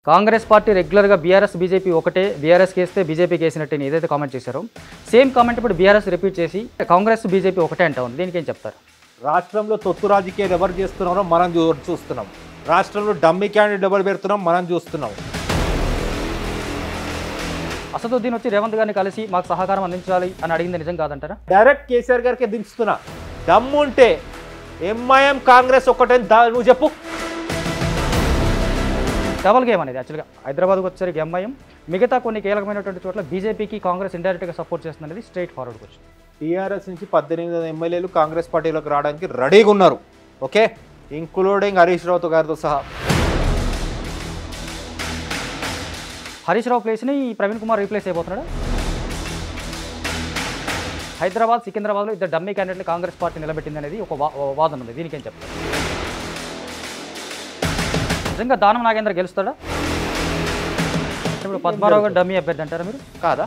Congress party రెగ్యులర్గా BRS BJP ఒకటే, బీఆర్ఎస్కి వేస్తే బీజేపీకి వేసినట్టు ఏదైతే కామెంట్ చేశారో సేమ్ కామెంట్ ఇప్పుడు బీఆర్ఎస్ రిపీట్ చేసి కాంగ్రెస్ బీజేపీ ఒకటే అంటా ఉంది. దీనికి ఏం చెప్తారు? రాష్ట్రంలో తొత్తు రాజకీయాలు ఎవరు చేస్తున్నారో మనం చూస్తున్నాం. రాష్ట్రంలో డమ్మీ క్యాండిడేట్ ఎవరు పెడుతున్నాం మనం చూస్తున్నాం. అసదుద్దీన్ వచ్చి రేవంత్ గారిని కలిసి మాకు సహకారం అందించాలి అని అడిగింది నిజం కాదంటారా? డైరెక్ట్ కేసీఆర్ గారికి దించుతున్నా. దమ్ము ఉంటే ఎంఐఎం కాంగ్రెస్ ఒకటే నువ్వు చెప్పు. డబల్ గేమ్ అనేది యాక్చువల్గా హైదరాబాద్కి వచ్చేసరికి ఎంఐఎం, మిగతా కొన్ని కీలకమైనటువంటి చోట్ల బీజేపీకి కాంగ్రెస్ ఇండైరెక్ట్గా సపోర్ట్ చేస్తుంది అనేది స్ట్రైట్ ఫార్వర్డ్కి వచ్చింది. టీఆర్ఎస్ నుంచి 18 ఎమ్మెల్యేలు కాంగ్రెస్ పార్టీలోకి రావడానికి రెడీగా ఉన్నారు. ఓకే, ఇంక్లూడింగ్ హరీష్ రావు గారితో సహా. హరీష్ రావు ప్లేస్ని ప్రవీణ్ కుమార్ రీప్లేస్ అయిపోతున్నాడు. హైదరాబాద్ సికింద్రాబాద్లో ఇద్దరు డమ్మీ క్యాండిడేట్లు కాంగ్రెస్ పార్టీ నిలబెట్టింది అనేది ఒక వాదన ఉంది. దీనికేం చెప్తారు? నిజంగా దానం నాగేంద్ర గెలుస్తాడా? ఇప్పుడు పద్మారావు గారు డమ్మీ అభ్యర్థి అంటారా మీరు? కాదా?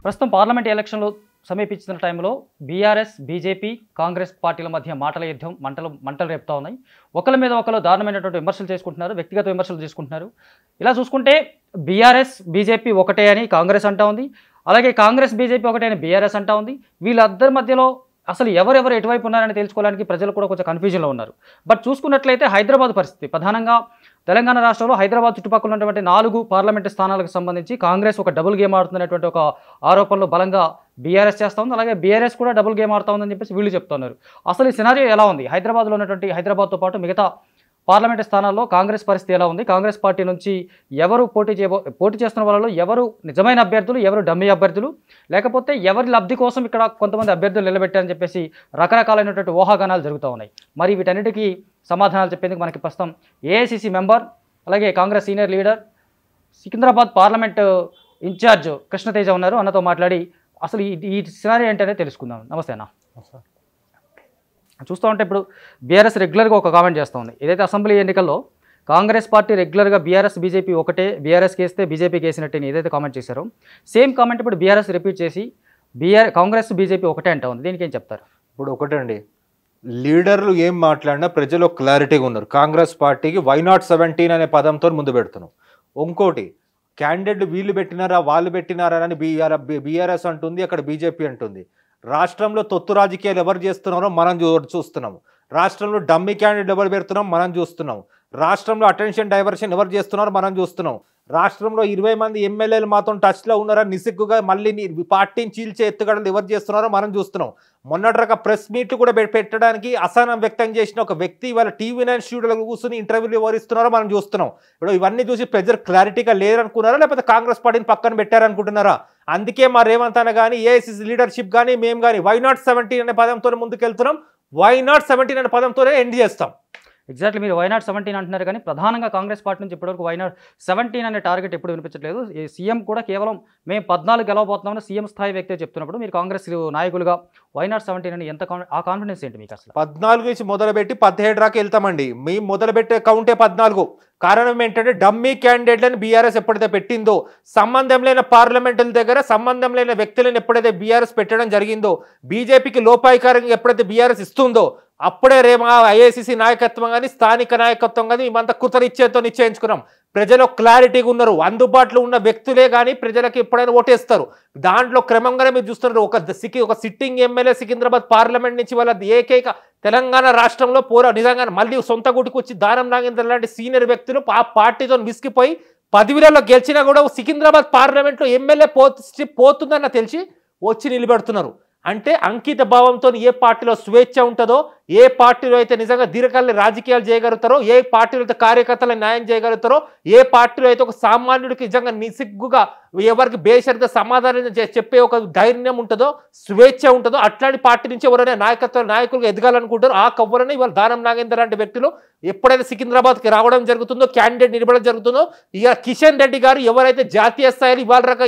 ప్రస్తుతం పార్లమెంట్ ఎలక్షన్లు సమీపించిన టైంలో బీఆర్ఎస్ బీజేపీ కాంగ్రెస్ పార్టీల మధ్య మాటల యుద్ధం మంటలు రేపుతా ఉన్నాయి. ఒకరి మీద ఒకరు దారుణమైనటువంటి విమర్శలు చేసుకుంటున్నారు, వ్యక్తిగత విమర్శలు చేసుకుంటున్నారు. ఇలా చూసుకుంటే బీఆర్ఎస్ బీజేపీ ఒకటే అని కాంగ్రెస్ అంటా ఉంది, అలాగే కాంగ్రెస్ బీజేపీ ఒకటే అని బీఆర్ఎస్ అంటా ఉంది. వీళ్ళిద్దరి మధ్యలో అసలు ఎవరెవరు ఎటువైపు ఉన్నారని తెలుసుకోవడానికి ప్రజలు కూడా కొంచెం కన్ఫ్యూజన్లో ఉన్నారు. బట్ చూసుకున్నట్లయితే హైదరాబాద్ పరిస్థితి, ప్రధానంగా తెలంగాణ రాష్ట్రంలో హైదరాబాద్ చుట్టుపక్కల ఉన్నటువంటి 4 పార్లమెంటు స్థానాలకు సంబంధించి కాంగ్రెస్ ఒక డబుల్ గేమ్ ఆడుతున్నటువంటి ఒక ఆరోపణలు బలంగా బీఆర్ఎస్ చేస్తూ ఉంది. అలాగే బీఆర్ఎస్ కూడా డబుల్ గేమ్ ఆడుతూ ఉందని చెప్పేసి వీళ్ళు చెప్తున్నారు. అసలు ఈ సినారియో ఎలా ఉంది? హైదరాబాద్లో ఉన్నటువంటి హైదరాబాద్తో పాటు మిగతా పార్లమెంటు స్థానాల్లో కాంగ్రెస్ పరిస్థితి ఎలా ఉంది? కాంగ్రెస్ పార్టీ నుంచి ఎవరు పోటీ చేస్తున్న వాళ్ళలో ఎవరు నిజమైన అభ్యర్థులు, ఎవరు డమ్మీ అభ్యర్థులు, లేకపోతే ఎవరి లబ్ధి కోసం ఇక్కడ కొంతమంది అభ్యర్థులు నిలబెట్టారని చెప్పేసి రకరకాలైనటువంటి ఊహాగానాలు జరుగుతూ ఉన్నాయి. మరి వీటన్నిటికీ సమాధానాలు చెప్పేందుకు మనకి ప్రస్తుతం ఏఐసిసి మెంబర్, అలాగే Congress senior leader, Secunderabad parliament incharge Krishnateja ఉన్నారు. అన్నతో మాట్లాడి అసలు ఈ సినారియో ఏంటనే తెలుసుకుందాం. నమస్తే అన్న. చూస్తూ ఉంటే ఇప్పుడు బీఆర్ఎస్ రెగ్యులర్గా ఒక కామెంట్ చేస్తూ ఉంది. ఏదైతే అసెంబ్లీ ఎన్నికల్లో కాంగ్రెస్ పార్టీ రెగ్యులర్గా బీఆర్ఎస్ బీజేపీ ఒకటే, బీఆర్ఎస్కి వేస్తే బీజేపీకి వేసినట్టు ఏదైతే కామెంట్ చేశారో సేమ్ కామెంట్ ఇప్పుడు బీఆర్ఎస్ రిపీట్ చేసి కాంగ్రెస్ బీజేపీ ఒకటే అంటా ఉంది. దీనికి ఏం చెప్తారు? ఇప్పుడు ఒకటండి, లీడర్లు ఏం మాట్లాడినా ప్రజలు క్లారిటీగా ఉన్నారు. కాంగ్రెస్ పార్టీకి వైనాట్ 17 అనే పదంతో ముందు పెడుతున్నాం. ఇంకోటి, క్యాండిడేట్ వీళ్ళు పెట్టినారా వాళ్ళు పెట్టినారా అని బీఆర్ఎస్ అంటుంది, అక్కడ బీజేపీ అంటుంది. రాష్ట్రంలో తొత్తు రాజకీయాలు ఎవరు చేస్తున్నారో మనం చూస్తున్నాము. రాష్ట్రంలో డమ్మీ క్యాండిడేట్ ఎవరు పెడుతున్నాం మనం చూస్తున్నాం. రాష్ట్రంలో అటెన్షన్ డైవర్షన్ ఎవరు చేస్తున్నారో మనం చూస్తున్నాం. రాష్ట్రంలో 20 మంది ఎమ్మెల్యేలు మాతో టచ్లో ఉన్నారా నిసిగ్గుగా మళ్ళీ పార్టీని చీల్చే ఎత్తుగడలు ఎవరు చేస్తున్నారో మనం చూస్తున్నాం. మొన్నటి ప్రెస్ మీట్లు కూడా పెట్టడానికి అసహనం వ్యక్తం చేసిన ఒక వ్యక్తి ఇవాళ టీవీ9 స్టూడియోలో కూర్చొని ఇంటర్వ్యూలు ఎవరు ఇస్తున్నారో మనం చూస్తున్నాం. ఇప్పుడు ఇవన్నీ చూసి ప్రజలు క్లారిటీగా లేరనుకున్నారా, లేకపోతే కాంగ్రెస్ పార్టీని పక్కన పెట్టారనుకుంటున్నారా? అందుకే మా రేవంత్ అన్న కానీ ఏఐసిసి లీడర్షిప్ కానీ మేము కానీ వైనాట్ 17 అనే పదంతో ముందుకెళ్తున్నాం. వైనాట్ 17 అనే పదంతోనే ఎండ్ చేస్తాం. ఎగ్జాక్ట్లీ మీరు వైనాట్ 17 అంటున్నారు, కానీ ప్రధానంగా కాంగ్రెస్ పార్టీ నుంచి ఇప్పటివరకు వైనాట్ 17 అనే టార్గెట్ ఎప్పుడు వినిపించట్లేదు. సీఎం కూడా కేవలం మేము 14 గెలవబోతున్నామని సీఎం స్థాయి వ్యక్తి చెప్తున్నప్పుడు మీరు కాంగ్రెస్ నాయకులుగా వైనాట్ 17 అని ఎంత ఆ కాన్ఫిడెన్స్ ఏంటి మీకు? అసలు 14 నుంచి మొదలుపెట్టి 17 దాకా వెళ్తామండి. మేము మొదలుపెట్టే కౌంటే 14. కారణం ఏంటంటే డమ్మీ క్యాండిడేట్లను బీఆర్ఎస్ ఎప్పుడైతే పెట్టిందో, సంబంధం లేని పార్లమెంటుల దగ్గర సంబంధం లేని వ్యక్తులను ఎప్పుడైతే బీఆర్ఎస్ పెట్టడం జరిగిందో, బీజేపీకి లోపాయికారంగా ఎప్పుడైతే బీఆర్ఎస్ ఇస్తుందో, అప్పుడే రేమా ఐఏసీసీ నాయకత్వం కానీ స్థానిక నాయకత్వం కానీ మేమంతా కృతనిశ్చయంతో నిశ్చయించుకున్నాం. ప్రజలు క్లారిటీగా ఉన్నారు. అందుబాటులో ఉన్న వ్యక్తులే కానీ ప్రజలకు ఎప్పుడైనా ఓటేస్తారు. దాంట్లో క్రమంగానే మీరు చూస్తున్నారు. ఒక సిట్టింగ్ ఎమ్మెల్యే సికింద్రాబాద్ పార్లమెంట్ నుంచి వాళ్ళ ఏకైక తెలంగాణ రాష్ట్రంలో నిజంగా మళ్ళీ సొంత గుడికి వచ్చి దానం నాగేంద్ర లాంటి సీనియర్ వ్యక్తులు ఆ పార్టీతో విసిగిపోయి 10,000లో గెలిచినా కూడా సికింద్రాబాద్ పార్లమెంట్లో ఎమ్మెల్యే పోతుందన్న తెలిసి వచ్చి నిలబెడుతున్నారు. అంటే అంకిత భావంతో ఏ పార్టీలో స్వేచ్ఛ ఉంటుందో, ఏ పార్టీలో అయితే నిజంగా దీర్ఘకాల రాజకీయాలు చేయగలుగుతారో, ఏ పార్టీలో అయితే కార్యకర్తలకు న్యాయం చేయగలుగుతారో, ఏ పార్టీలో అయితే ఒక సామాన్యుడికి నిజంగా నిసిగ్గుగా ఎవరికి బేషరతుగా సమాధానం చెప్పే ఒక ధైర్యం ఉంటుందో, స్వేచ్ఛ ఉంటుందో, అట్లాంటి పార్టీ నుంచి ఎవరైనా నాయకులుగా ఎదగాలనుకుంటారో ఆ కవ్వరనే ఇవాళ దానం నాగేందర్ లాంటి వ్యక్తులు ఎప్పుడైతే సికింద్రాబాద్కి రావడం జరుగుతుందో, క్యాండిడేట్ నిలబడడం జరుగుతుందో, ఇక కిషన్ రెడ్డి గారు ఎవరైతే జాతీయ స్థాయిలో ఇవాళ రక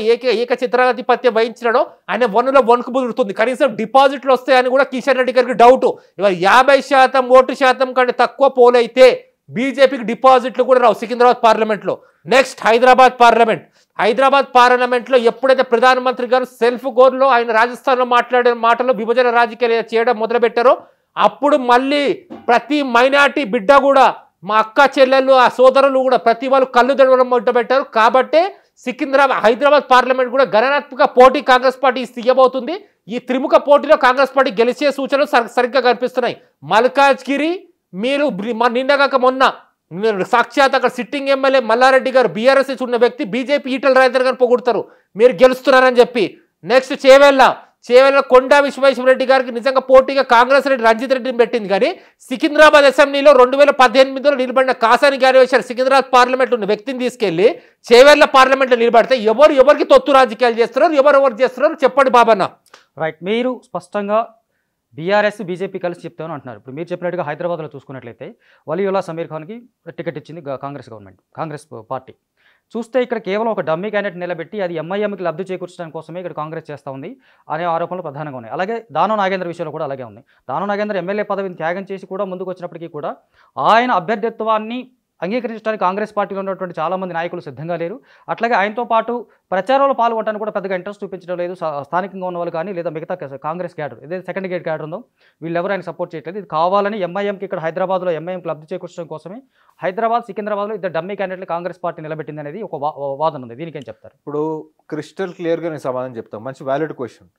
ఏకఛత్రాధిపత్యం వహించినాడో ఆయన వన్నులో వణుకు బుదురుతుంది. కనీసం డిపాజిట్లు వస్తాయని కూడా కిషన్ రెడ్డి గారికి డౌట్. ఇవాళ 50% ఓటు శాతం కంటే తక్కువ పోలైతే బీజేపీకి డిపాజిట్లు కూడా రావు సికింద్రాబాద్ పార్లమెంట్లో. నెక్స్ట్ హైదరాబాద్ పార్లమెంట్లో ఎప్పుడైతే ప్రధానమంత్రి గారు సెల్ఫ్ గోర్లో ఆయన రాజస్థాన్లో మాట్లాడిన మాటలో విభజన రాజకీయాలు చేయడం మొదలుపెట్టారో అప్పుడు మళ్ళీ ప్రతి మైనార్టీ బిడ్డ కూడా మా అక్క చెల్లెళ్ళు ఆ సోదరులు కూడా ప్రతి వాళ్ళు కళ్ళు తెరవడం మొదలుపెట్టారు. కాబట్టే హైదరాబాద్ పార్లమెంట్ కూడా గణనాత్మక పోటీ కాంగ్రెస్ పార్టీ ఇవ్వబోతుంది. ఈ త్రిముఖ పోటీలో కాంగ్రెస్ పార్టీ గెలిచే సూచనలు సరిగ్గా కనిపిస్తున్నాయి. మల్కాజ్గిరి మీరు నిన్నగాక మొన్న సాక్షాత్ అక్కడ సిట్టింగ్ ఎమ్మెల్యే మల్లారెడ్డి గారు బీఆర్ఎస్ ఉన్న వ్యక్తి బీజేపీ ఈటల రాజేందర్ గారు పొగుడతారు మీరు గెలుస్తున్నారని చెప్పి. నెక్స్ట్ చేవేళ్ళ కొండా విశ్వేశ్వరరెడ్డి గారికి నిజంగా పోటీగా కాంగ్రెస్ రెడ్డి రంజిత్ రెడ్డిని పెట్టింది. కానీ సికింద్రాబాద్ అసెంబ్లీలో 2018లో నిలబడిన కాసాని గారేశ్వర్ సికింద్రాబాద్ పార్లమెంట్ ఉన్న వ్యక్తిని తీసుకెళ్లి చేవేళ్ల పార్లమెంట్లో నిలబడితే ఎవరికి తొత్తు రాజకీయాలు చేస్తున్నారు, ఎవరు చేస్తున్నారు చెప్పండి బాబన్న. రైట్, మీరు స్పష్టంగా బీఆర్ఎస్ బీజేపీ కలిసి చెప్తామని అంటున్నారు. ఇప్పుడు మీరు చెప్పినట్టుగా హైదరాబాద్లో చూసుకున్నట్లయితే వలీయుల్లా సమీర్ ఖాన్కి టికెట్ ఇచ్చింది కాంగ్రెస్ పార్టీ. చూస్తే ఇక్కడ కేవలం ఒక డమ్మీ క్యాండిడేట్ నిలబెట్టి అది ఎంఐఎంకి లబ్ధి చేకూర్చడానికి కోసమే ఇక్కడ కాంగ్రెస్ చేస్తూ ఉంది అనే ఆరోపణలు ప్రధానంగా ఉన్నాయి. అలాగే దానం నాగేంద్ర విషయంలో కూడా అలాగే ఉంది. దానం నాగేంద్ర ఎమ్మెల్యే పదవిని త్యాగం చేసి కూడా ముందుకు వచ్చినప్పటికీ కూడా ఆయన అభ్యర్థిత్వాన్ని అంగీకరించడానికి కాంగ్రెస్ పార్టీలో ఉన్నటువంటి చాలామంది నాయకులు సిద్ధంగా లేరు. అట్లాగే ఆయనతో పాటు ప్రచారంలో పాల్గొనడానికి కూడా పెద్దగా ఇంట్రెస్ట్ చూపించడం లేదు. స్థానికంగా ఉన్న వాళ్ళు కానీ లేదా మిగతా కాంగ్రెస్ క్యాడర్ ఏదైతే సెకండ్ గేట్ క్యాడర్ ఉందో వీళ్ళెవరు ఆయన సపోర్ట్ చేయట్లేదు. ఇది కావాలని ఎంఐఎంకి ఇక్కడ హైదరాబాద్లో ఎంఐఎంకి లబ్ధి చేకూర్చడం కోసమే సికింద్రాబాద్లో ఇద్దరు డమ్మీ క్యాండిడేట్లు కాంగ్రెస్ పార్టీ నిలబెట్టింది అనేది ఒక వాదన ఉంది. దీనికేం చెప్తారు? ఇప్పుడు క్రిస్టల్ క్లియర్గా నేను సమాధానం చెప్తాను. మంచి వ్యాలిడ్ క్వశ్చన్.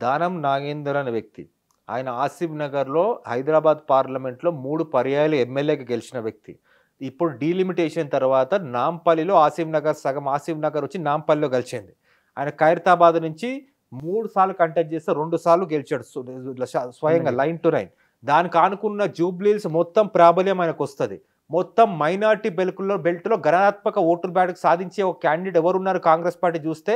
దానం నాగేందర్ అనే వ్యక్తి ఆయన ఆసిఫ్ నగర్లో హైదరాబాద్ పార్లమెంట్లో 3 పర్యాయాలు ఎమ్మెల్యేగా గెలిచిన వ్యక్తి. ఇప్పుడు డీలిమిటేషన్ తర్వాత నాంపల్లిలో సగం ఆసిఫ్ నగర్ వచ్చి నాంపల్లిలో గెలిచింది. ఆయన ఖైరతాబాద్ నుంచి 3 సార్లు కంటెస్ట్ చేస్తే 2 సార్లు గెలిచాడు స్వయంగా లైన్ టు లైన్. దానికి ఆనుకున్న జూబ్లీస్ మొత్తం ప్రాబల్యం ఆయనకు వస్తుంది. మొత్తం మైనార్టీ బెల్ట్లో గణనాత్మక ఓటు బ్యాడ్కి సాధించే ఒక క్యాండిడేట్ ఎవరున్నారు కాంగ్రెస్ పార్టీ చూస్తే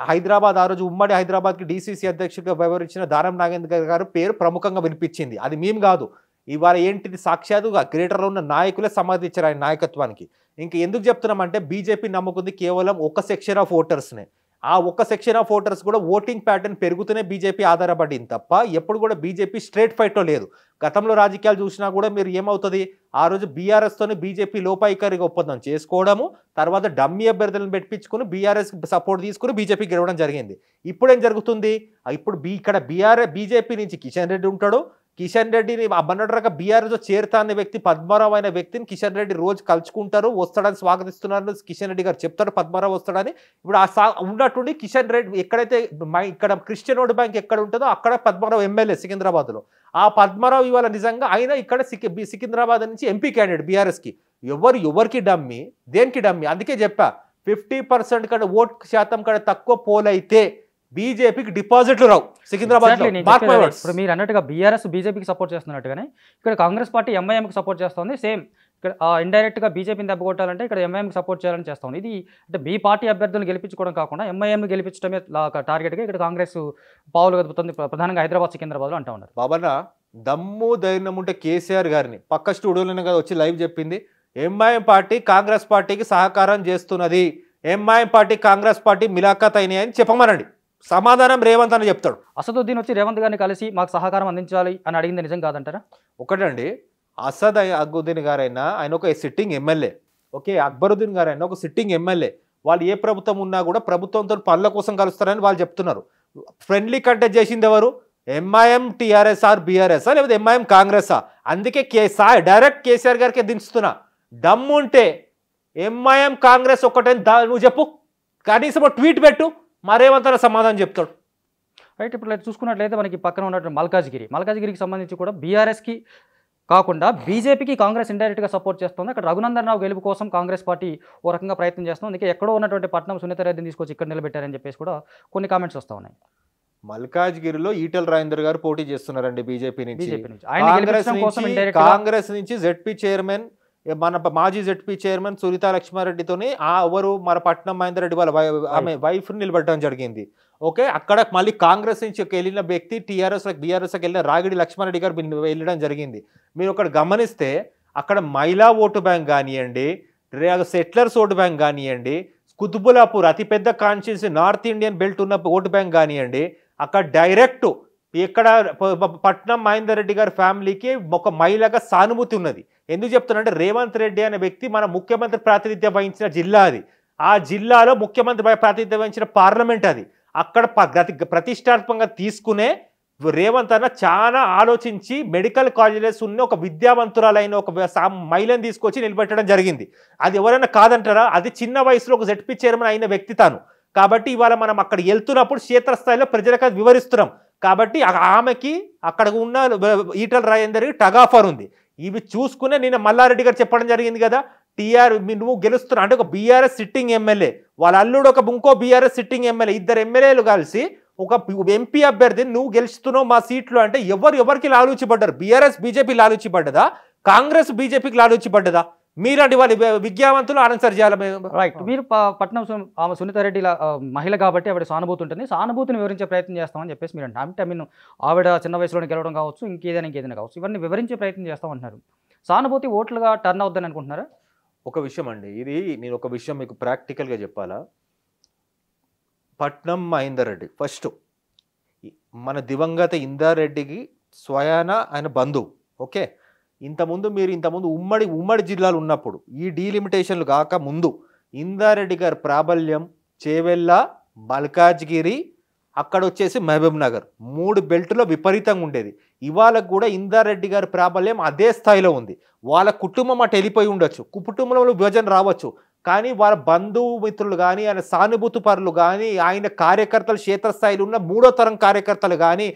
హైదరాబాద్ ఆ రోజు ఉమ్మడి హైదరాబాద్కి డీసీసీ అధ్యక్షుడిగా వ్యవహరించిన దానం నాగేంద్ర గారు పేరు ప్రముఖంగా వినిపించింది. అది మేము కాదు, ఇవాళ ఏంటిది సాక్షాత్తుగా గ్రేటర్లో ఉన్న నాయకులే సమర్థించారు ఆయన నాయకత్వానికి. ఇంక ఎందుకు చెప్తున్నామంటే బీజేపీ నమ్ముకుంది కేవలం ఒక సెక్షన్ ఆఫ్ ఓటర్స్నే. ఆ ఒక్క సెక్షన్ ఆఫ్ ఓటర్స్ కూడా ఓటింగ్ ప్యాటర్న్ పెరుగుతూనే బీజేపీ ఆధారపడింది తప్ప ఎప్పుడు కూడా బీజేపీ స్ట్రేట్ ఫైట్లో లేదు. గతంలో రాజకీయాలు చూసినా కూడా మీరు ఏమవుతుంది, ఆ రోజు బీఆర్ఎస్తోనే బీజేపీ లోపాయికారిగా ఒప్పందం చేసుకోవడము, తర్వాత డమ్మీ అభ్యర్థులను పెట్టించుకుని బీఆర్ఎస్ సపోర్ట్ తీసుకుని బీజేపీ గెలవడం జరిగింది. ఇప్పుడు ఏం జరుగుతుంది, ఇప్పుడు ఇక్కడ బీజేపీ నుంచి కిషన్ రెడ్డి ఉంటాడు. కిషన్ రెడ్డిని అన్నట్టు బీఆర్ఎస్ చేరుతా అనే వ్యక్తి పద్మారావు అనే వ్యక్తిని కిషన్ రెడ్డి రోజు కలుసుకుంటారు, వస్తాడని స్వాగతిస్తున్నారు. కిషన్ రెడ్డి గారు చెప్తారు పద్మారావు వస్తాడని. ఇప్పుడు ఉన్నట్టుండి కిషన్ రెడ్డి ఎక్కడైతే ఇక్కడ క్రిస్టియన్ ఓటు బ్యాంక్ ఎక్కడ ఉంటుందో అక్కడ పద్మారావు ఎమ్మెల్యే సికింద్రాబాద్లో. ఆ పద్మారావు ఇవాళ నిజంగా ఆయన ఇక్కడ సికింద్రాబాద్ నుంచి ఎంపీ క్యాండిడేట్ బీఆర్ఎస్కి. ఎవరికి డమ్మి, దేనికి డమ్మి? అందుకే చెప్పా 50% కంటే ఓటు శాతం కంటే తక్కువ పోలైతే బీజేపీకి డిపాజిట్లు రావు సికింద్రాబాద్. ఇప్పుడు మీరు అన్నట్టుగా బీఆర్ఎస్ బీజేపీకి సపోర్ట్ చేస్తున్నట్టుగానే ఇక్కడ కాంగ్రెస్ పార్టీ ఎంఐఎంకి సపోర్ట్ చేస్తుంది. సేమ్ ఇక్కడ ఇండైరెక్ట్గా బీజేపీని దెబ్బకొట్టాలంటే ఇక్కడ ఎంఐఎంకి సపోర్ట్ చేయాలని చేస్తుంది. ఇది అంటే బీ పార్టీ అభ్యర్థులను గెలిపించుకోవడం కాకుండా ఎంఐఎంని గెలిపించడమే టార్గెట్గా ఇక్కడ కాంగ్రెస్ పావులు కదుపుతుంది, ప్రధానంగా హైదరాబాద్ సికింద్రాబాద్లో అంటూ ఉన్నారు. బాబన్న దమ్ము ధైర్యం ఉంటే కేసీఆర్ గారిని పక్క స్టూడియోలోనే కదా వచ్చి లైవ్ చెప్పింది, ఎంఐఎం పార్టీ కాంగ్రెస్ పార్టీకి సహకారం చేస్తున్నది, ఎంఐఎం పార్టీ కాంగ్రెస్ పార్టీ మిలాఖత్ అయినాయి అని చెప్పమనండి. సమాధానం రేవంత్ అని చెప్తాడు. అసదుద్దీన్ వచ్చి రేవంత్ గారిని కలిసి మాకు సహకారం అందించాలి అని అడిగింది నిజం కాదంటారా? ఒకటండి, అసదుద్దీన్ గారైనా ఆయన ఒక సిట్టింగ్ ఎమ్మెల్యే, ఓకే, అక్బరుద్దీన్ గారైనా ఒక సిట్టింగ్ ఎమ్మెల్యే. వాళ్ళు ఏ ప్రభుత్వం ఉన్నా కూడా ప్రభుత్వంతో పనుల కోసం కలుస్తారని వాళ్ళు చెప్తున్నారు. ఫ్రెండ్లీ కంటెస్ట్ చేసింది ఎవరు? ఎంఐఎం టీఆర్ఎస్ ఆర్ బీఆర్ఎస్ లేకపోతే ఎంఐఎం కాంగ్రెసా? అందుకే డైరెక్ట్ కేసీఆర్ గారికి దించుతున్నా. దమ్ముంటే ఎంఐఎం కాంగ్రెస్ ఒకటే నువ్వు చెప్పు, కనీసం ట్వీట్ పెట్టు, మరేమంతా సమాధానం చెప్తాడు. రైట్, ఇప్పుడు చూసుకున్నట్లయితే మనకి పక్కన ఉన్నటువంటి మల్కాజ్గిరికి సంబంధించి కూడా బీఆర్ఎస్కి కాకుండా బీజేపీకి కాంగ్రెస్ ఇండైరెక్ట్గా సపోర్ట్ చేస్తుంది. అక్కడ రఘునందన్ రావు గెలుపు కోసం కాంగ్రెస్ పార్టీ ఓ రకంగా ప్రయత్నం చేస్తుంది. అందుకే ఎక్కడో ఉన్నటువంటి పట్నం సునీత రెడ్డిని తీసుకొచ్చి ఇక్కడ నిలబెట్టారని చెప్పేసి కూడా కొన్ని కామెంట్స్ వస్తూ ఉన్నాయి. మల్కాజ్గిరిలో ఈటల రాజేందర్ గారు పోటీ చేస్తున్నారండి బీజేపీ నుంచి. కాంగ్రెస్ నుంచి జెడ్పీ చైర్మన్ మన మాజీ జెడ్పీ చైర్మన్ సునీతా లక్ష్మారెడ్డితోని ఎవరు మన పట్నం మహేందర్ రెడ్డి వాళ్ళ ఆమె వైఫ్ నిలబెట్టడం జరిగింది. ఓకే, అక్కడ మళ్ళీ కాంగ్రెస్ నుంచి వెళ్ళిన వ్యక్తి బీఆర్ఎస్కి వెళ్ళిన రాగిడి లక్ష్మారెడ్డి గారు వెళ్ళడం జరిగింది. మీరు ఒకటి గమనిస్తే అక్కడ మహిళా ఓటు బ్యాంక్ కానివ్వండి, సెటిలర్స్ ఓటు బ్యాంక్ కానివ్వండి, కుతుబులాపూర్ అతిపెద్ద కాన్స్టిట్యున్సీ నార్త్ ఇండియన్ బెల్ట్ ఉన్న ఓటు బ్యాంక్ కానివ్వండి, అక్కడ డైరెక్ట్ ఇక్కడ పట్నం మహేందర్ రెడ్డి గారి ఫ్యామిలీకి ఒక మహిళగా సానుభూతి ఉన్నది. ఎందుకు చెప్తున్నానంటే రేవంత్ రెడ్డి అనే వ్యక్తి మన ముఖ్యమంత్రి ప్రాతినిధ్యం వహించిన జిల్లా అది. ఆ జిల్లాలో ముఖ్యమంత్రి ప్రాతినిధ్యం వహించిన పార్లమెంట్ అది. అక్కడ ప్రతిష్టాత్మకంగా తీసుకునే రేవంత్ అన్న చాలా ఆలోచించి మెడికల్ కాలేజెస్ ఉన్న ఒక విద్యావంతురాలైన ఒక మహిళను తీసుకొచ్చి నిలబెట్టడం జరిగింది. అది ఎవరైనా కాదంటారా? అది చిన్న వయసులో ఒక జెడ్పీ చైర్మన్ అయిన వ్యక్తి తాను. కాబట్టి ఇవాళ మనం అక్కడ వెళ్తున్నప్పుడు క్షేత్రస్థాయిలో ప్రజలకు అది వివరిస్తున్నాం. కాబట్టి ఆమెకి అక్కడ ఉన్న ఈటల రాజేందర్కి టగాఫర్ ఉంది. ఇవి చూసుకునే నిన్న మల్లారెడ్డి గారు చెప్పడం జరిగింది కదా, నువ్వు గెలుస్తున్నావు అంటే ఒక బీఆర్ఎస్ సిట్టింగ్ ఎమ్మెల్యే, వాళ్ళ అల్లుడు ఒక ఇంకో బీఆర్ఎస్ సిట్టింగ్ ఎమ్మెల్యే, ఇద్దరు ఎమ్మెల్యేలు కలిసి ఒక ఎంపీ అభ్యర్థిని నువ్వు గెలుస్తున్నావు మా సీట్లు అంటే ఎవరికి లాలూచిపడ్డారు? బీఆర్ఎస్ బీజేపీ లాలూచిపడ్డదా? కాంగ్రెస్ బీజేపీకి లాలూచిపడ్డదా? మీరంటే వాళ్ళ విద్యావంతులు ఆన్సర్ చేయాలి. రైట్. మీరు పట్నం ఆమె సునీతారెడ్డి మహిళ కాబట్టి ఆవిడ సానుభూతి ఉంటుంది, సానుభూతిని వివరించే ప్రయత్నం చేస్తామని చెప్పేసి మీరు అంటే మీన్ ఆవిడ చిన్న వయసులోనే గెలవడం కావచ్చు, ఇంకేదైనా కావచ్చు, ఇవన్నీ వివరించే ప్రయత్నం చేస్తామంటున్నారు. సానుభూతి ఓట్లుగా టర్న్ అవుద్దని అనుకుంటున్నారా? ఒక విషయం అండి, ఇది నేను ఒక విషయం మీకు ప్రాక్టికల్గా చెప్పాలా. పట్నం మహేందర్ రెడ్డి ఫస్ట్ మన దివంగత ఇందారెడ్డికి స్వయాన ఆయన బంధువు. ఓకే, ఇంతకుముందు ఉమ్మడి జిల్లాలు ఉన్నప్పుడు ఈ డీలిమిటేషన్లు కాక ముందు ఇందారెడ్డి గారి ప్రాబల్యం చేవెళ్ళ, మల్కాజ్గిరి, అక్కడ వచ్చేసి మహబూబ్ నగర్ 3 బెల్ట్లో విపరీతంగా ఉండేది. ఇవాళ కూడా ఇందారెడ్డి గారి ప్రాబల్యం అదే స్థాయిలో ఉంది. వాళ్ళ కుటుంబం అటు వెళ్ళిపోయి ఉండొచ్చు, కుటుంబంలో విభజన రావచ్చు, కానీ వాళ్ళ బంధుమిత్రులు కానీ ఆయన సానుభూతి పరులు కానీ ఆయన కార్యకర్తలు క్షేత్రస్థాయిలో ఉన్న 3వ తరం కార్యకర్తలు కానీ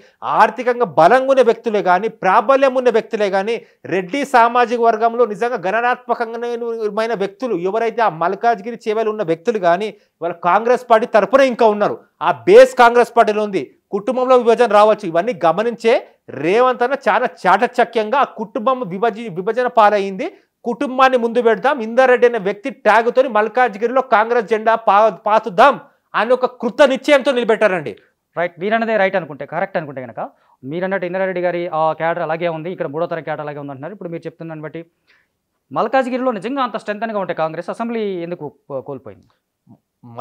ఆర్థికంగా బలంగా ఉన్న వ్యక్తులే కానీ ప్రాబల్యం ఉన్న వ్యక్తులే కానీ రెడ్డి సామాజిక వర్గంలో నిజంగా గణనాత్మకమైన వ్యక్తులు ఎవరైతే ఆ మల్కాజ్గిరి చేవెలు ఉన్న వ్యక్తులు కానీ వాళ్ళ కాంగ్రెస్ పార్టీ తరఫున ఇంకా ఉన్నారు. ఆ బేస్ కాంగ్రెస్ పార్టీలో ఉంది. కుటుంబంలో విభజన రావచ్చు, ఇవన్నీ గమనించే రేవంత్ అన్న చాలా చాటచక్యంగా ఆ కుటుంబం విభజన పాలైంది, కుటుంబాన్ని ముందు పెడదాం, ఇందారెడ్డి అనే వ్యక్తి ట్యాగుతో మల్కాజ్గిరిలో కాంగ్రెస్ జెండా పాతుద్దాం అని ఒక కృత నిశ్చయంతో నిలబెట్టారండి. రైట్. మీరన్నదే రైట్ అనుకుంటే, కరెక్ట్ అనుకుంటే కనుక మీరన్నట్టు ఇందారెడ్డి గారి ఆ క్యాడర్ అలాగే ఉంది, ఇక్కడ 3వ తరం క్యాడర్ అలాగే ఉంది అంటున్నారు. ఇప్పుడు మీరు చెప్తున్నాను బట్టి మల్కాజ్గిరిలో నిజంగా అంత స్ట్రెంత్గా ఉంటే కాంగ్రెస్ అసెంబ్లీ ఎందుకు కోల్పోయింది?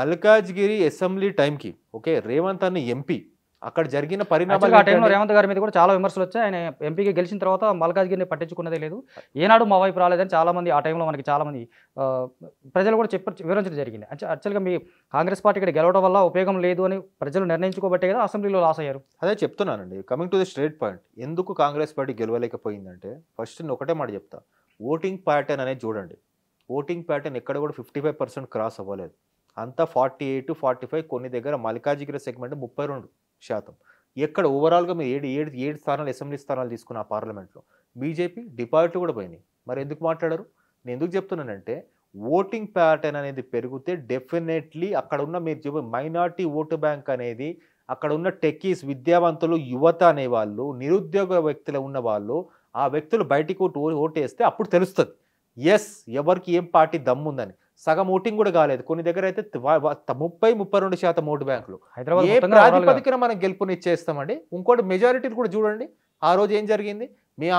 మల్కాజ్గిరి అసెంబ్లీ టైంకి ఓకే రేవంత్ అన్న ఎంపీ అక్కడ జరిగిన పరిణామాలు ఆ టైంలో రేవంత్ గారి మీద కూడా చాలా విమర్శలు వచ్చాయి. ఆయన ఎంపీకి గెలిచిన తర్వాత మల్కాజ్గిరిని పట్టించుకున్నదే లేదు, ఏనాడు మా వైపు రాలేదని చాలామంది ఆ టైంలో మనకి చాలామంది ప్రజలు కూడా వివరించడం జరిగింది. యాక్చువల్గా మీ కాంగ్రెస్ పార్టీ ఇక్కడ గెలవడం వల్ల ఉపయోగం లేదు అని ప్రజలు నిర్ణయించుకోబట్టే కదా అసెంబ్లీలో లాస్ అయ్యారు. అదే చెప్తున్నానండి. Coming to the straight point, ఎందుకు కాంగ్రెస్ పార్టీ గెలవలేకపోయిందంటే ఫస్ట్ నేను ఒకటే మాట చెప్తా, ఓటింగ్ ప్యాటర్న్ అనేది చూడండి. ఓటింగ్ ప్యాటర్న్ ఎక్కడ కూడా 55% క్రాస్ అవ్వలేదు, అంతా 48, 45, కొన్ని దగ్గర మల్కాజ్గిరి సెగ్మెంట్ 32%. ఎక్కడ ఓవరాల్గా మీరు ఏడు స్థానాలు అసెంబ్లీ స్థానాలు తీసుకున్న ఆ పార్లమెంట్లో బీజేపీ డిపాజిట్లు కూడా పోయినాయి. మరి ఎందుకు మాట్లాడరు? నేను ఎందుకు చెప్తున్నానంటే ఓటింగ్ ప్యాటర్న్ అనేది పెరిగితే డెఫినెట్లీ అక్కడ ఉన్న మీరు మైనార్టీ ఓటు బ్యాంక్ అనేది అక్కడ ఉన్న టెక్కీస్, విద్యావంతులు, యువత అనేవాళ్ళు, నిరుద్యోగ వ్యక్తులు ఉన్న వాళ్ళు, ఆ వ్యక్తులు బయటికి ఓటేస్తే అప్పుడు తెలుస్తుంది ఎస్ ఎవరికి ఏం పార్టీ దమ్ముందని. సగం ఓటింగ్ కూడా కాలేదు, కొన్ని దగ్గర అయితే 30-32% ఓటు బ్యాంకులు. ఏ ప్రాతిపదికన మనం గెలుపునిచ్చేస్తామండి. ఇంకోటి మెజారిటీలు కూడా చూడండి, ఆ రోజు ఏం జరిగింది.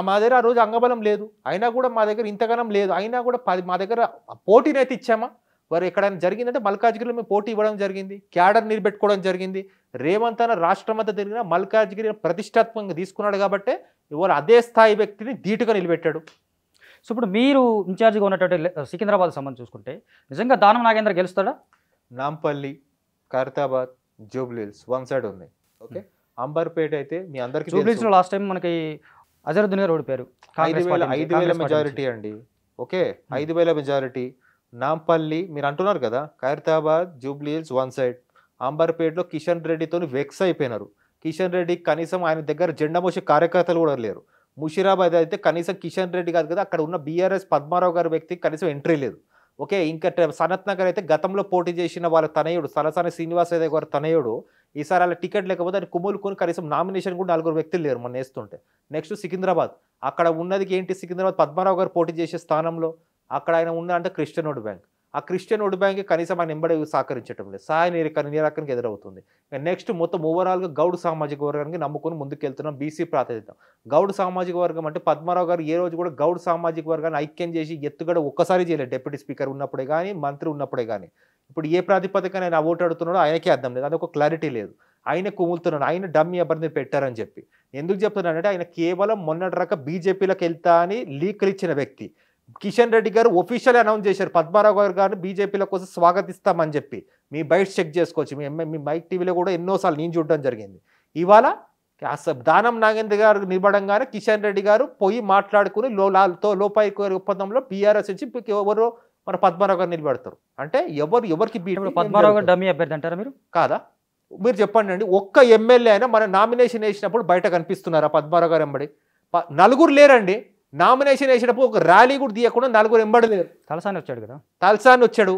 మా దగ్గర ఆ రోజు అంగబలం లేదు, అయినా కూడా మా దగ్గర ఇంతగానం లేదు, అయినా కూడా మా దగ్గర పోటీనైతే ఇచ్చామా? వారు ఎక్కడైనా జరిగిందంటే మల్కాజ్గిరిలో మేము పోటీ ఇవ్వడం జరిగింది, క్యాడర్ నిలబెట్టుకోవడం జరిగింది. రేవంత్ అన్న రాష్ట్రమంతా తిరిగిన మల్కాజ్గిరి ప్రతిష్టాత్మకంగా తీసుకున్నాడు కాబట్టి ఎవరు అదే స్థాయి వ్యక్తిని ధీటుగా నిలబెట్టాడు. సో ఇప్పుడు మీరు ఇన్ఛార్జిగా ఉన్నటువంటి సికింద్రాబాద్ సంబంధం చూసుకుంటే నిజంగా దానం నాగేంద్ర గెలుస్తాడా? నాంపల్లి, ఖైరతాబాద్, జూబ్లీహిల్స్ వన్ సైడ్ ఉంది. ఓకే, అంబర్పేట అయితే మీ అందరికీ జూబ్లీహిల్స్లో లాస్ట్ టైం మనకి అజరుద్దీన్ గారు ఓడిపోయారు, 5,000 మెజారిటీ అండి. Okay, 5,000 majority. నాంపల్లి మీరు అంటున్నారు కదా, ఖైరతాబాద్, జూబ్లీహిల్స్ వన్ సైడ్. అంబర్పేటలో కిషన్ రెడ్డితో వెక్స్ అయిపోయినారు. కిషన్ రెడ్డి కనీసం ఆయన దగ్గర జెండా మోసే కార్యకర్తలు కూడా లేరు. ముషిరాబాద్ అయితే కనీసం కిషన్ రెడ్డి కాదు కదా, అక్కడ ఉన్న బీఆర్ఎస్ పద్మారావు గారి వ్యక్తికి కనీసం ఎంట్రీ లేదు. ఓకే, ఇంకా సనత్ నగర్ అయితే గతంలో పోటీ చేసిన వాళ్ళ తనయుడు సలసాని శ్రీనివాస్ యాదవ్ గారి తనయుడు ఈసారి అలా టికెట్ లేకపోతే అది కుమ్ములుకొని కనీసం నామినేషన్ కూడా 4 వ్యక్తులు లేరు మనం వేస్తుంటే. నెక్స్ట్ సికింద్రాబాద్, అక్కడ ఉన్నది ఏంటి, సికింద్రాబాద్ పద్మారావు గారు పోటీ చేసే స్థానంలో అక్కడ ఆయన ఉన్న అంటే క్రిస్టియన్ ఓటు బ్యాంక్. ఆ క్రిస్టియన్ ఓటు బ్యాంక్ కనీసం ఆయన ఎంబడి సహకరించడం లేదు, సహాయ నిరాకరణకి ఎదురవుతుంది. నెక్స్ట్ మొత్తం ఓవరాల్గా గౌడ్ సామాజిక వర్గానికి నమ్ముకొని ముందుకెళ్తున్నాం. బీసీ ప్రాతినిధ్యం గౌడ్ సామాజిక వర్గం అంటే పద్మారావు గారు ఏ రోజు కూడా గౌడ్ సామాజిక వర్గాన్ని ఐక్యం చేసి ఎత్తుగడ ఒక్కసారి చేయలేదు, డిప్యూటీ స్పీకర్ ఉన్నప్పుడే కానీ మంత్రి ఉన్నప్పుడే కానీ. ఇప్పుడు ఏ ప్రాతిపదికన ఆయన ఓటు అడుగుతున్నాడో ఆయనకే అర్థం లేదు, అదొక క్లారిటీ లేదు. ఆయన కుములుతున్నాడు, ఆయన డమ్మీ అభ్యర్థిని పెట్టారని చెప్పి. ఎందుకు చెప్తున్నానంటే ఆయన కేవలం మొన్నటి రక బీజేపీలోకి వెళ్తా అని లీకులు ఇచ్చిన వ్యక్తి. కిషన్ రెడ్డి గారు ఒఫీషియల్ అనౌన్స్ చేశారు పద్మారావు గారిని బీజేపీలో కోసం స్వాగతిస్తామని చెప్పి. మీ బయట చెక్ చేసుకోవచ్చు, మీ మైక్ టీవీలో కూడా ఎన్నోసార్లు నేను చూడడం జరిగింది. ఇవాళ దానం నాగేంద్ర గారు నిలబడంగానే కిషన్ రెడ్డి గారు పోయి మాట్లాడుకుని లోపాయి ఒప్పందంలో బీఆర్ఎస్ నుంచి ఎవరో మన పద్మారావు గారు నిలబెడతారు. అంటే ఎవరికి పద్మారావు గారు డమ్మీ అభ్యర్థి అంటారా మీరు? కాదా? మీరు చెప్పండి అండి, ఒక్క ఎమ్మెల్యే అయినా మన నామినేషన్ వేసినప్పుడు బయట కనిపిస్తున్నారా పద్మారావు గారు ఎంబడి? నలుగురు లేరండి. నామినేషన్ వేసినప్పుడు ఒక ర్యాలీ కూడా తీయకుండా నలుగురు ఎంబడి లేరు. తలసాని వచ్చాడు కదా, తలసాని వచ్చాడు,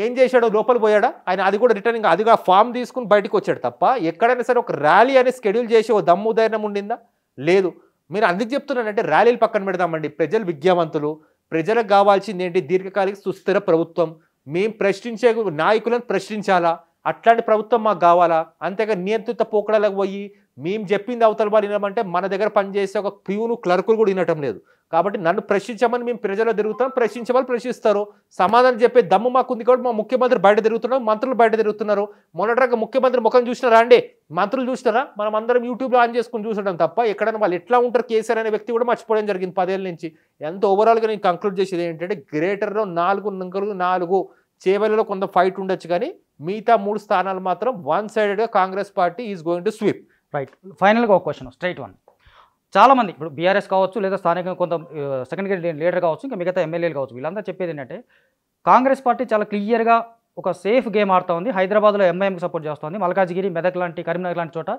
ఏం చేశాడు? లోపల పోయాడా ఆయన? అది కూడా రిటర్నింగ్ అదిగా ఫామ్ తీసుకుని బయటకు వచ్చాడు తప్ప ఎక్కడైనా సరే ఒక ర్యాలీ అని షెడ్యూల్ చేసి ఓ దమ్ము ధైర్యం ఉండిందా? లేదు. మీరు అందుకు చెప్తున్నానంటే ర్యాలీలు పక్కన పెడదామండి. ప్రజలు విద్యావంతులు, ప్రజలకు కావాల్సింది ఏంటి? దీర్ఘకాలిక సుస్థిర ప్రభుత్వం. మేము ప్రశ్నించే నాయకులను ప్రశ్నించాలా, అట్లాంటి ప్రభుత్వం మాకు కావాలా. అంతేగా నియంత్రిత పోకడలకు పోయి మేము చెప్పింది అవతల వాళ్ళు వినమంటే మన దగ్గర పనిచేసే ఒక ప్యూను క్లర్కులు కూడా వినటం లేదు. కాబట్టి నన్ను ప్రశ్నించమని మేము ప్రజల్లో తిరుగుతాం, ప్రశ్నించే వాళ్ళు ప్రశ్నిస్తారు. సమాధానం చెప్పే దమ్ము మాకుంది కాబట్టి మా ముఖ్యమంత్రి బయట తిరుగుతున్నారు, మంత్రులు బయట తిరుగుతున్నారు. మొన్నటిగా ముఖ్యమంత్రి ముఖం చూసినారా అండి? మంత్రులు చూసినారా? మనం అందరం యూట్యూబ్లో ఆన్ చేసుకుని చూసడం తప్ప ఎక్కడైనా వాళ్ళు ఎట్లా ఉంటారు కేసీఆర్ అనే వ్యక్తి కూడా మర్చిపోవడం జరిగింది 10 ఏళ్ళ నుంచి. ఎంత ఓవరాల్గా నేను కంక్లూడ్ చేసేది ఏంటంటే గ్రేటర్లో 4 చేవలలో కొంత ఫైట్ ఉండొచ్చు, కానీ మిగతా 3 స్థానాలు మాత్రం వన్ సైడెడ్గా Congress party is going to sweep. Right. ఫైనల్గా ఒక క్వశ్చన్, స్ట్రైట్ వన్. చాలామంది ఇప్పుడు బీఆర్ఎస్ కావచ్చు, లేదా స్థానికంగా కొంత సెకండ్ గ్రేడ్ లీడర్ కావచ్చు, ఇంకా మిగతా ఎమ్మెల్యేలు కావచ్చు, వీళ్ళంతా చెప్పేది ఏంటంటే కాంగ్రెస్ పార్టీ చాలా క్లియర్గా ఒక సేఫ్ గేమ్ ఆడుతూ ఉంది. హైదరాబాద్లో ఎంఐఎంకి సపోర్ట్ చేస్తుంది, మల్కాజ్గిరి, మెదక్ లాంటి, కరీంనగర్ లాంటి చోట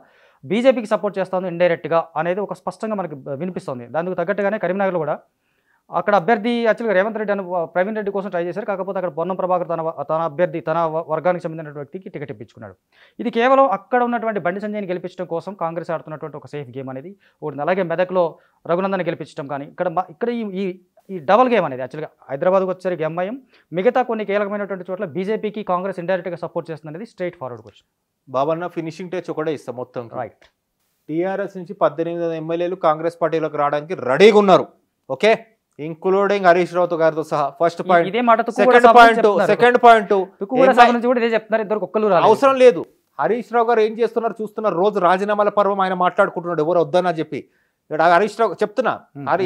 బీజేపీకి సపోర్ట్ చేస్తుంది ఇండైరెక్ట్గా అనేది ఒక స్పష్టంగా మనకి వినిపిస్తుంది. దానికి తగ్గట్టుగానే కరీంనగర్లో కూడా అక్కడ అభ్యర్థి యాక్చువల్గా రేవంత్ రెడ్డి అని ప్రవీణ్ రెడ్డి కోసం ట్రై చేశారు. కాకపోతే అక్కడ పొన్నం ప్రభాకర్ తన అభ్యర్థి తన వర్గానికి చెందిన వ్యక్తికి టికెట్ ఇప్పించుకున్నాడు. ఇది కేవలం అక్కడ ఉన్నటువంటి బండి సంజయ్ని గెలిపించడం కోసం కాంగ్రెస్ ఆడుతున్నటువంటి ఒక సేఫ్ గేమ్ అనేది ఒకటి. అలాగే మెదక్లో రఘునందన్ గెలిపించడం కానీ ఇక్కడ ఈ డబల్ గేమ్ అనేది యాక్చువల్గా హైదరాబాద్కి వచ్చేసరికి ఎంఐఎం, మిగతా కొన్ని కీలకమైనటువంటి చోట్ల బీజేపీకి కాంగ్రెస్ ఇండైరెక్ట్గా సపోర్ట్ చేస్తుంది అనేది స్ట్రైట్ ఫార్వర్డ్ క్వశ్చన్. బాబన్న ఫినిషింగ్ టచ్ ఒకటే ఇస్తాం మొత్తం. రైట్. టీఆర్ఎస్ నుంచి 18 ఎమ్మెల్యేలు కాంగ్రెస్ పార్టీలోకి రావడానికి రెడీగా ఉన్నారు. ఓకే, ఇంక్లూడింగ్ హరీష్ రావు గారితో సహా. First point. సెకండ్ పాయింట్ అవసరం లేదు. హరీష్ రావు గారు ఏం చేస్తున్నారు చూస్తున్నారు. రోజు రాజీనామాల పర్వం ఆయన మాట్లాడుకుంటున్నాడు ఎవరు వద్దన్నా చెప్పి. హరీష్ రావు చెప్తున్నా,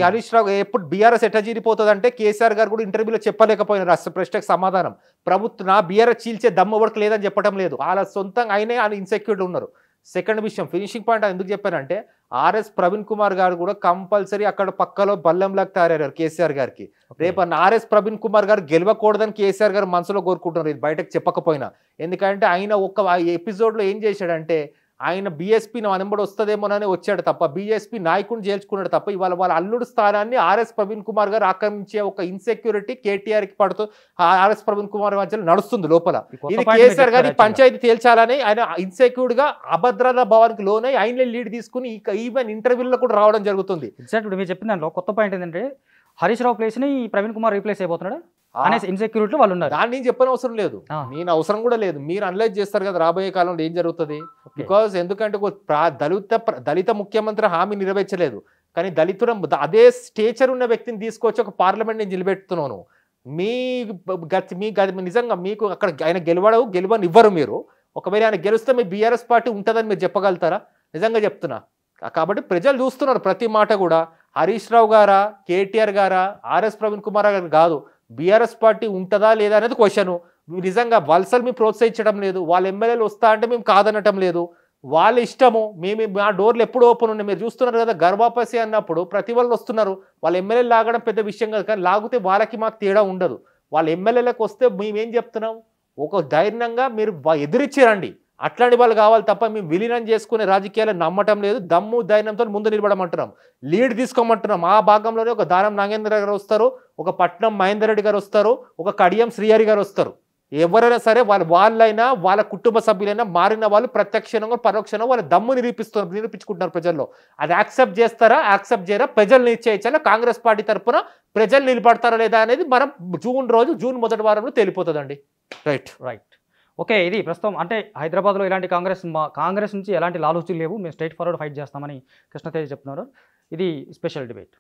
హరీష్ రావు ఎప్పుడు బీఆర్ఎస్ ఎట్లా జీరిపోతుంది అంటే కేసీఆర్ గారు కూడా ఇంటర్వ్యూలో చెప్పలేకపోయినారు రాష్ట్ర ప్రశ్నకు సమాధానం. ప్రభుత్వం నా బీఆర్ఎస్ చీల్చే దమ్ము ఎవరికి లేదని చెప్పడం లేదు, వాళ్ళ సొంతంగా ఆయనే ఆయన ఇన్సెక్యూర్డ్ ఉన్నారు. సెకండ్ విషయం, ఫినిషింగ్ పాయింట్ ఎందుకు చెప్పానంటే ఆర్ఎస్ ప్రవీణ్ కుమార్ గారు కూడా కంపల్సరీ అక్కడ పక్కలో బల్లంలాగా తయారయ్యారు కేసీఆర్ గారికి. రేపు ఆర్ఎస్ ప్రవీణ్ కుమార్ గారు గెలవకూడదని కేసీఆర్ గారు మనసులో కోరుకుంటున్నారు, ఇది బయటకు చెప్పకపోయినా. ఎందుకంటే ఆయన ఒక ఎపిసోడ్లో ఏం చేశాడంటే ఆయన బీఎస్పీ వెంబడి వస్తుందేమోనని వచ్చాడు తప్ప బీఎస్పీ నాయకుడిని చేర్చుకున్నాడు తప్ప ఇవాళ వాళ్ళ అల్లుడు స్థానాన్ని ఆర్ఎస్ ప్రవీణ్ కుమార్ గారు ఆక్రమించే ఒక ఇన్సెక్యూరిటీ కేటీఆర్కి పడుతూ ఆర్ఎస్ ప్రవీణ్ కుమార్ మధ్యలో నడుస్తుంది లోపల. ఇది కేసీఆర్ గారి పంచాయతీ తేల్చాలని ఆయన ఇన్సెక్యూర్డ్ గా అభద్రతా భావానికి లోనై ఆయన లీడ్ తీసుకుని ఈవెన్ ఇంటర్వ్యూలో కూడా రావడం జరుగుతుంది. ఎగ్జాక్ట్ మీరు చెప్పిన దాంట్లో కొత్త పాయింట్ ఏంటంటే హరీష్ రావు ప్లేస్ ని ప్రవీణ్ కుమార్ రీప్లేస్ అయిపోతున్నాడు అనేసి ఇన్సెక్యూరిటీ వాళ్ళు ఉన్నారు. దాన్ని నేను చెప్పని అవసరం లేదు, నేను అవసరం కూడా లేదు. మీరు అనలైజ్ చేస్తారు కదా రాబోయే కాలంలో ఏం జరుగుతుంది. బికాజ్ ఎందుకంటే దళిత ముఖ్యమంత్రి హామీ నెరవేర్చలేదు, కానీ దళితుల అదే స్టేచర్ ఉన్న వ్యక్తిని తీసుకొచ్చి ఒక పార్లమెంట్ నేను నిలబెడుతున్నాను. మీ నిజంగా మీకు అక్కడ ఆయన గెలవని ఇవ్వరు మీరు. ఒకవేళ ఆయన గెలిస్తే మీ బీఆర్ఎస్ పార్టీ ఉంటుందని మీరు చెప్పగలుగుతారా? నిజంగా చెప్తున్నా. కాబట్టి ప్రజలు చూస్తున్నారు ప్రతి మాట కూడా. హరీష్ రావు గారా, కేటీఆర్ గారా, ఆర్ఎస్ ప్రవీణ్ కుమార్ గారు కాదు, బీఆర్ఎస్ పార్టీ ఉంటుందా లేదా అనేది క్వశ్చన్. నిజంగా వలసలు మేము ప్రోత్సహించడం లేదు, వాళ్ళ ఎమ్మెల్యేలు వస్తా అంటే మేము కాదనటం లేదు, వాళ్ళ ఇష్టము. మా డోర్లు ఎప్పుడు ఓపెన్ ఉన్నాయి. మీరు చూస్తున్నారు కదా గర్భాపసి అన్నప్పుడు ప్రతి వాళ్ళు వస్తున్నారు. వాళ్ళ ఎమ్మెల్యేలు లాగడం పెద్ద విషయం కాదు, కానీ లాగితే వాళ్ళకి మాకు తేడా ఉండదు. వాళ్ళ ఎమ్మెల్యేలకు వస్తే మేమేం చెప్తున్నాం, ఒక ధైర్యంగా మీరు ఎదిరిచ్చారండి. అట్లాంటి వాళ్ళు కావాలి తప్ప మేము విలీనం చేసుకునే రాజకీయాలను నమ్మటం లేదు. దమ్ము ధైర్యంతో ముందు నిలబడమంటున్నాం, లీడ్ తీసుకోమంటున్నాం. ఆ భాగంలోనే ఒక దానం నాగేంద్ర గారు వస్తారు, ఒక పట్నం మహేందర్ రెడ్డి గారు వస్తారు, ఒక కడియం శ్రీహరి గారు వస్తారు. ఎవరైనా సరే వాళ్ళైనా వాళ్ళ కుటుంబ సభ్యులైనా మారిన వాళ్ళు ప్రత్యక్షంగా పరోక్షంగా వాళ్ళ దమ్ము నిరూపించుకుంటున్నారు ప్రజల్లో. అది యాక్సెప్ట్ చేస్తారా, యాక్సెప్ట్ చేయరా, ప్రజలు నిశ్చయించాలా. కాంగ్రెస్ పార్టీ తరఫున ప్రజలు నిలబడతారా లేదా అనేది మనం జూన్ మొదటి వారంలో తేలిపోతుందండి. రైట్. ఓకే, ఇది ప్రస్తుతం అంటే హైదరాబాద్లో ఇలాంటి కాంగ్రెస్ నుంచి ఎలాంటి లాలూచీలు లేవు, మేము స్ట్రైట్ ఫార్వర్డ్ ఫైట్ చేస్తామని కృష్ణతేజ చెప్తున్నారు. ఇది స్పెషల్ డిబేట్.